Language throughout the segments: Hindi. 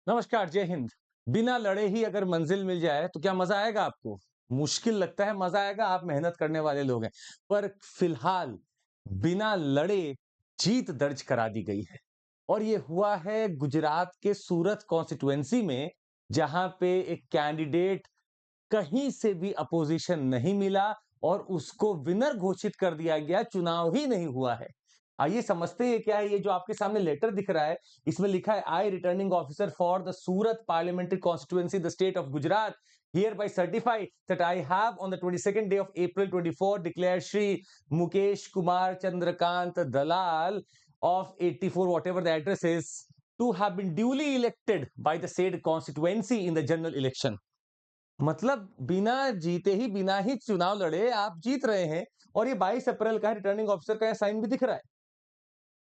नमस्कार, जय हिंद। बिना लड़े ही अगर मंजिल मिल जाए तो क्या मजा आएगा आपको? मुश्किल लगता है, मजा आएगा, आप मेहनत करने वाले लोग हैं। पर फिलहाल बिना लड़े जीत दर्ज करा दी गई है और ये हुआ है गुजरात के सूरत कॉन्स्टिट्यूएंसी में, जहां पे एक कैंडिडेट कहीं से भी अपोजिशन नहीं मिला और उसको विनर घोषित कर दिया गया, चुनाव ही नहीं हुआ है। आइए समझते हैं क्या है ये जो आपके सामने लेटर दिख रहा है, इसमें लिखा है I returning officer for the Surat parliamentary constituency the state of Gujarat hereby certify that I have on the 22nd day of April 24 declared Shri Mukesh Kumar Chandrakant Dalal of 84 whatever the address is to have been duly elected by the said constituency in the general election। मतलब बिना जीते ही बिना ही चुनाव लड़े आप जीत रहे हैं और ये 22 अप्रैल का रिटर्निंग ऑफिसर का साइन भी दिख रहा है।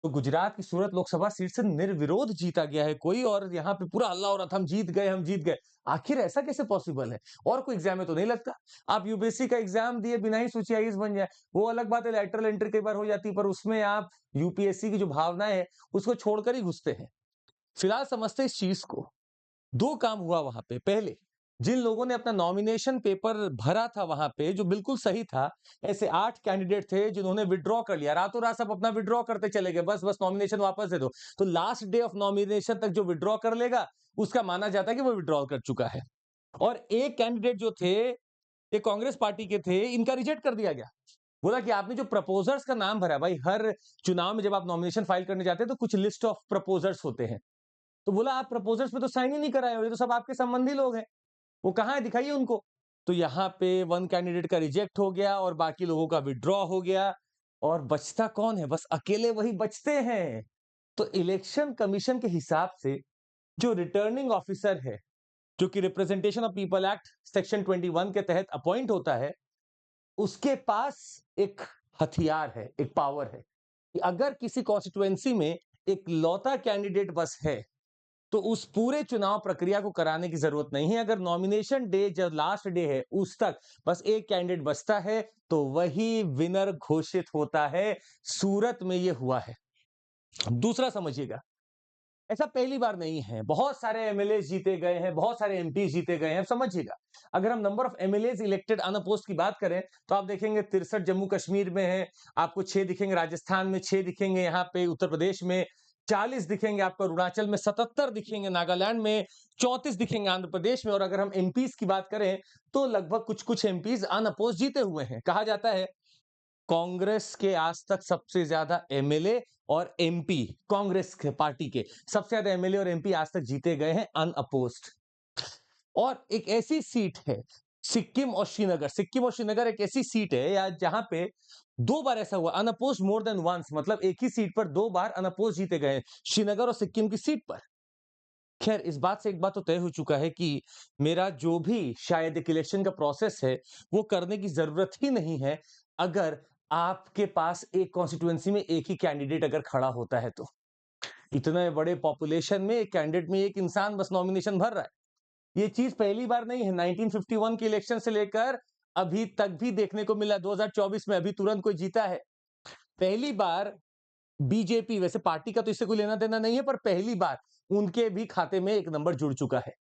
तो गुजरात की सूरत लोकसभा सीट से निर्विरोध जीता गया है कोई और यहाँ पे पूरा हल्ला हो रहा था, हम जीत गए, हम जीत गए। आखिर ऐसा कैसे पॉसिबल है? और कोई एग्जाम में तो नहीं लगता। आप यूपीएससी का एग्जाम दिए बिना ही सोचिए आईएएस बन जाए, वो अलग बात है, लैटरल एंट्री कई बार हो जाती है, पर उसमें आप यूपीएससी की जो भावनाएं है उसको छोड़कर ही घुसते हैं। फिलहाल समझते इस चीज को। दो काम हुआ वहां पे। पहले, जिन लोगों ने अपना नॉमिनेशन पेपर भरा था वहां पे जो बिल्कुल सही था, ऐसे 8 कैंडिडेट थे जिन्होंने विड्रॉ कर लिया, रातों रात सब अपना विड्रॉ करते चले गए, बस बस नॉमिनेशन वापस दे दो। तो लास्ट डे ऑफ नॉमिनेशन तक जो विड्रॉ कर लेगा उसका माना जाता है कि वो विड्रॉ कर चुका है। और एक कैंडिडेट जो थे, ये कांग्रेस पार्टी के थे, इनका रिजेक्ट कर दिया गया। बोला कि आपने जो प्रपोजर्स का नाम भरा, भाई हर चुनाव में जब आप नॉमिनेशन फाइल करने जाते हैं तो कुछ लिस्ट ऑफ प्रपोजर्स होते हैं। तो बोला आप प्रपोजर्स में तो साइन ही नहीं कराए हो, ये तो सब आपके संबंधी लोग हैं, वो कहाँ है, दिखाइए उनको। तो यहाँ पे वन कैंडिडेट का रिजेक्ट हो गया और बाकी लोगों का विड्रॉ हो गया और बचता कौन है? बस अकेले वही बचते हैं। तो इलेक्शन कमीशन के हिसाब से जो रिटर्निंग ऑफिसर है, जो कि representation of people act section 21 के तहत अपॉइंट होता है, उसके पास एक हथियार है, एक पावर है कि अगर किसी कॉन्स्टिट्यूएंसी में एक लौता कैंडिडेट बस है तो उस पूरे चुनाव प्रक्रिया को कराने की जरूरत नहीं है। अगर नॉमिनेशन डे जब लास्ट डे है उस तक बस एक कैंडिडेट बचता है तो वही विनर घोषित होता है। सूरत में ये हुआ है। दूसरा समझिएगा, ऐसा पहली बार नहीं है, बहुत सारे एमएलए जीते गए हैं, बहुत सारे एमपी जीते गए हैं। समझिएगा, अगर हम number of MLA elected unopposed की बात करें तो आप देखेंगे 63 जम्मू कश्मीर में है, आपको 6 दिखेंगे राजस्थान में, 6 दिखेंगे यहाँ पे उत्तर प्रदेश में, 40 दिखेंगे आपको अरुणाचल में, 77 दिखेंगे नागालैंड में, 34 दिखेंगे आंध्र प्रदेश में। और अगर हम एमपीज की बात करें तो लगभग कुछ कुछ एमपीज अनअपोज्ड जीते हुए हैं। कहा जाता है कांग्रेस के आज तक सबसे ज्यादा एमएलए और एमपी, कांग्रेस के पार्टी के सबसे ज्यादा एमएलए और एमपी आज तक जीते गए हैं अनअपोज्ड। और एक ऐसी सीट है सिक्किम और श्रीनगर, सिक्किम और श्रीनगर एक ऐसी सीट है या जहां पे दो बार ऐसा हुआ अनअपोज्ड मोर देन वंस, मतलब एक ही सीट पर दो बार अनअपोज्ड जीते गए, श्रीनगर और सिक्किम की सीट पर। खैर, इस बात से एक बात तो तय हो चुका है कि मेरा जो भी शायद एक इलेक्शन का प्रोसेस है वो करने की जरूरत ही नहीं है अगर आपके पास एक कॉन्स्टिट्यूएंसी में एक ही कैंडिडेट अगर खड़ा होता है तो। इतने बड़े पॉपुलेशन में एक कैंडिडेट में एक इंसान बस नॉमिनेशन भर रहा है, ये चीज पहली बार नहीं है। 1951 के इलेक्शन से लेकर अभी तक भी देखने को मिला, 2024 में अभी तुरंत कोई जीता है। पहली बार बीजेपी, वैसे पार्टी का तो इससे कोई लेना देना नहीं है, पर पहली बार उनके भी खाते में एक नंबर जुड़ चुका है।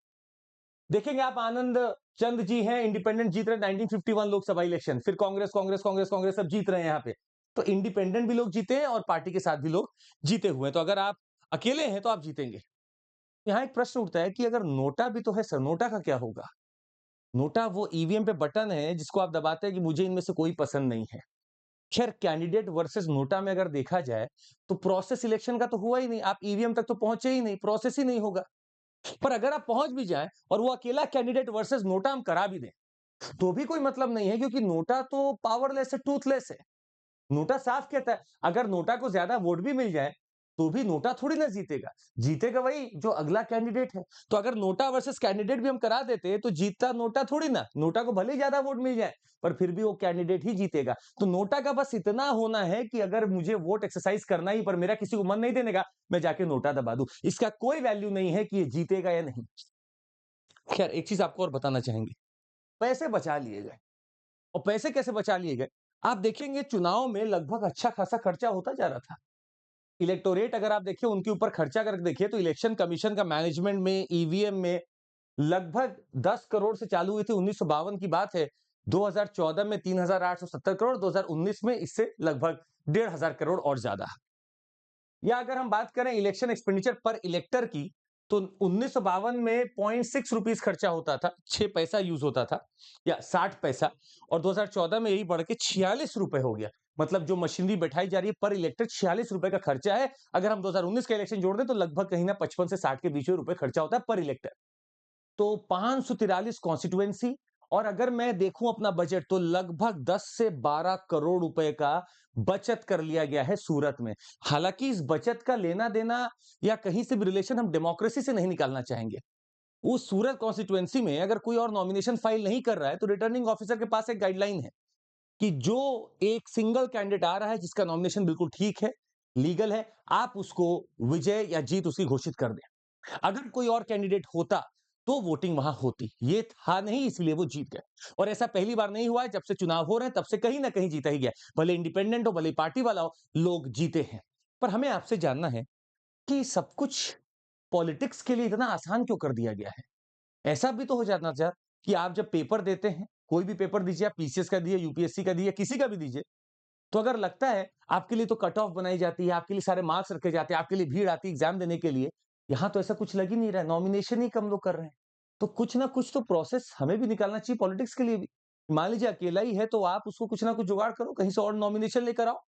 देखेंगे आप, आनंद चंद जी हैं, इंडिपेंडेंट जीत रहे 1951 लोकसभा इलेक्शन, फिर कांग्रेस कांग्रेस कांग्रेस कांग्रेस सब जीत रहे हैं यहाँ पे। तो इंडिपेंडेंट भी लोग जीते हैं और पार्टी के साथ भी लोग जीते हुए हैं। तो अगर आप अकेले हैं तो आप जीतेंगे। यहाँ एक प्रश्न उठता है कि अगर नोटा भी तो है सर, नोटा का क्या होगा? नोटा वो ईवीएम पे बटन है जिसको आप दबाते हैं कि मुझे इनमें से कोई पसंद नहीं है। खैर, कैंडिडेट वर्सेस नोटा में अगर देखा जाए तो प्रोसेस इलेक्शन का तो हुआ ही नहीं, आप ईवीएम तक तो पहुंचे ही नहीं, प्रोसेस ही नहीं होगा। पर अगर आप पहुंच भी जाए और वो अकेला कैंडिडेट वर्सेस नोटा हम करा भी दें तो भी कोई मतलब नहीं है, क्योंकि नोटा तो पावरलेस है, टूथलेस है। नोटा साफ कहता है अगर नोटा को ज्यादा वोट भी मिल जाए तो भी नोटा थोड़ी ना जीतेगा, जीतेगा वही जो अगला कैंडिडेट है। तो अगर नोटा वर्सेस कैंडिडेट भी हम करा देते तो जीतता नोटा थोड़ी ना, नोटा को भले ही ज्यादा वोट मिल जाए पर फिर भी वो कैंडिडेट ही जीतेगा। तो नोटा का बस इतना होना है कि अगर मुझे वोट एक्सरसाइज करना ही पर मेरा किसी को मन नहीं देने का, मैं जाके नोटा दबा दूं, इसका कोई वैल्यू नहीं है कि ये जीतेगा या नहीं। खैर, एक चीज आपको और बताना चाहेंगे, पैसे बचा लिए गए। और पैसे कैसे बचा लिए गए? आप देखेंगे चुनाव में लगभग अच्छा खासा खर्चा होता जा रहा था। इलेक्टोरेट अगर आप देखिए उनके ऊपर खर्चा अगर देखिए तो इलेक्शन कमीशन का मैनेजमेंट में, ईवीएम में लगभग 10 करोड़ से चालू हुई थी, 1952 की बात है। 2014 में 3,870 करोड़, 2019 में इससे लगभग 1,500 करोड़ और ज्यादा। या अगर हम बात करें इलेक्शन एक्सपेंडिचर पर इलेक्टर की, तो 1952 में 0.6 रुपीस खर्चा होता था, 6 पैसा यूज होता था या 60 पैसा, और 2014 में यही बढ़ के 46 रुपए हो गया। मतलब जो मशीनरी बैठाई जा रही है पर इलेक्टर 46 रुपए का खर्चा है। अगर हम 2019 का इलेक्शन जोड़ दें तो लगभग कहीं ना 55 से 60 के बीच में रुपए खर्चा होता है पर इलेक्टर। तो 543 कॉन्स्टिट्यूएंसी, और अगर मैं देखूं अपना बजट तो लगभग 10 से 12 करोड़ रुपए का बचत कर लिया गया है सूरत में। हालांकि इस बचत का लेना देना या कहीं से भी रिलेशन हम डेमोक्रेसी से नहीं निकालना चाहेंगे। उस सूरत कॉन्स्टिट्यूएंसी में अगर कोई और नॉमिनेशन फाइल नहीं कर रहा है तो रिटर्निंग ऑफिसर के पास एक गाइडलाइन है कि जो एक सिंगल कैंडिडेट आ रहा है जिसका नॉमिनेशन बिल्कुल ठीक है, लीगल है, आप उसको विजय या जीत उसकी घोषित कर दें। अगर कोई और कैंडिडेट होता तो वोटिंग वहां होती, ये था नहीं, इसलिए वो जीत गए। और ऐसा पहली बार नहीं हुआ है, जब से चुनाव हो रहे हैं तब से कहीं ना कहीं जीता ही गया, भले इंडिपेंडेंट हो भले पार्टी वाला हो, लोग जीते हैं। पर हमें आपसे जानना है कि सब कुछ पॉलिटिक्स के लिए इतना आसान क्यों कर दिया गया है? ऐसा भी तो हो जाना चाहिए कि आप जब पेपर देते हैं, कोई भी पेपर दीजिए, आप पीसीएस का दिए, यूपीएससी का दिए, किसी का भी दीजिए, तो अगर लगता है आपके लिए तो कट ऑफ बनाई जाती है, आपके लिए सारे मार्क्स रखे जाते हैं, आपके लिए भीड़ आती है एग्जाम देने के लिए, यहां तो ऐसा कुछ लग ही नहीं रहा है, नॉमिनेशन ही कम लोग कर रहे हैं। तो कुछ ना कुछ तो प्रोसेस हमें भी निकालना चाहिए पॉलिटिक्स के लिए भी। मान लीजिए अकेला ही है तो आप उसको कुछ ना कुछ जुगाड़ करो, कहीं से और नॉमिनेशन लेकर आओ।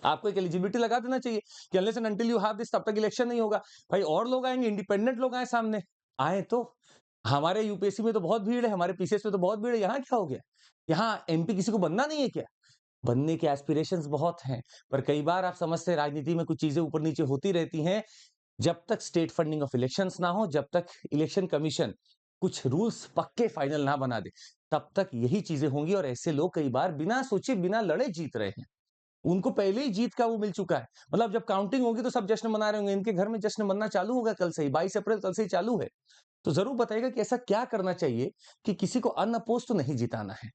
आपको एक एलिजिबिलिटी लगा देना चाहिए कि unless and until you have this तब तक इलेक्शन नहीं होगा। भाई और लोग आएंगे, इंडिपेंडेंट लोग आए सामने, आए तो हमारे यूपीएससी में तो बहुत भीड़ है, हमारे पीसीएस में तो बहुत भीड़ है, यहाँ क्या हो गया? यहाँ एमपी किसी को बनना नहीं है क्या? बनने के एस्पिरेशंस बहुत हैं, पर कई बार आप समझते हैं राजनीति में कुछ चीजें ऊपर नीचे होती रहती हैं। जब तक स्टेट फंडिंग ऑफ इलेक्शंस ना हो, जब तक इलेक्शन कमीशन कुछ रूल्स पक्के फाइनल ना बना दे, तब तक यही चीजें होंगी। और ऐसे लोग कई बार बिना सोचे बिना लड़े जीत रहे हैं, उनको पहले ही जीत का वो मिल चुका है। मतलब जब काउंटिंग होगी तो सब जश्न मना रहे होंगे, इनके घर में जश्न मनना चालू होगा कल से ही, 22 अप्रैल कल से ही चालू है। तो जरूर बताइएगा कि ऐसा क्या करना चाहिए कि किसी को अनअपोज तो नहीं जिताना है।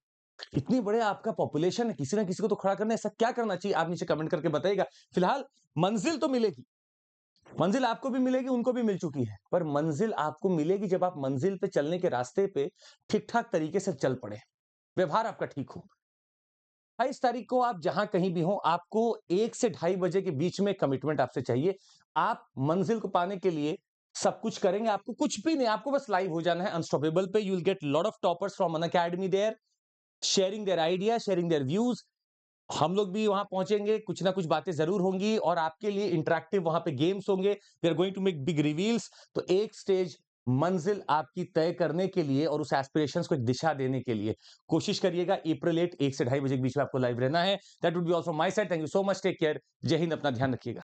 इतनी बड़े आपका पॉपुलेशन है, किसी ना किसी को तो खड़ा करना है, ऐसा क्या करना चाहिए? आप नीचे कमेंट करके बताइएगा। फिलहाल मंजिल तो मिलेगी, मंजिल आपको भी मिलेगी, उनको भी मिल चुकी है, पर मंजिल आपको मिलेगी जब आप मंजिल पे चलने के रास्ते पे ठीक ठाक तरीके से चल पड़े, व्यवहार आपका ठीक हो। 22 तारीख को आप जहां कहीं भी हो, आपको 1 से 2:30 बजे के बीच में कमिटमेंट आपसे चाहिए। आप मंजिल को पाने के लिए सब कुछ करेंगे, आपको कुछ भी नहीं, आपको बस लाइव हो जाना है अनस्टॉपेबल पे। You will get lot of toppers from Unacademy there, sharing their idea, sharing their views. हम लोग भी वहां पहुंचेंगे, कुछ ना कुछ बातें जरूर होंगी और आपके लिए इंटरेक्टिव वहां पे गेम्स होंगे। We are going to make big reveals. तो एक स्टेज मंजिल आपकी तय करने के लिए और उस एस्पिरेशंस को एक दिशा देने के लिए कोशिश करिएगा। अप्रैल 8 1 से 2:30 बजे के बीच में आपको लाइव रहना है। That would be all from my side. Thank you so much, take care, जय हिंद, अपना ध्यान रखिएगा।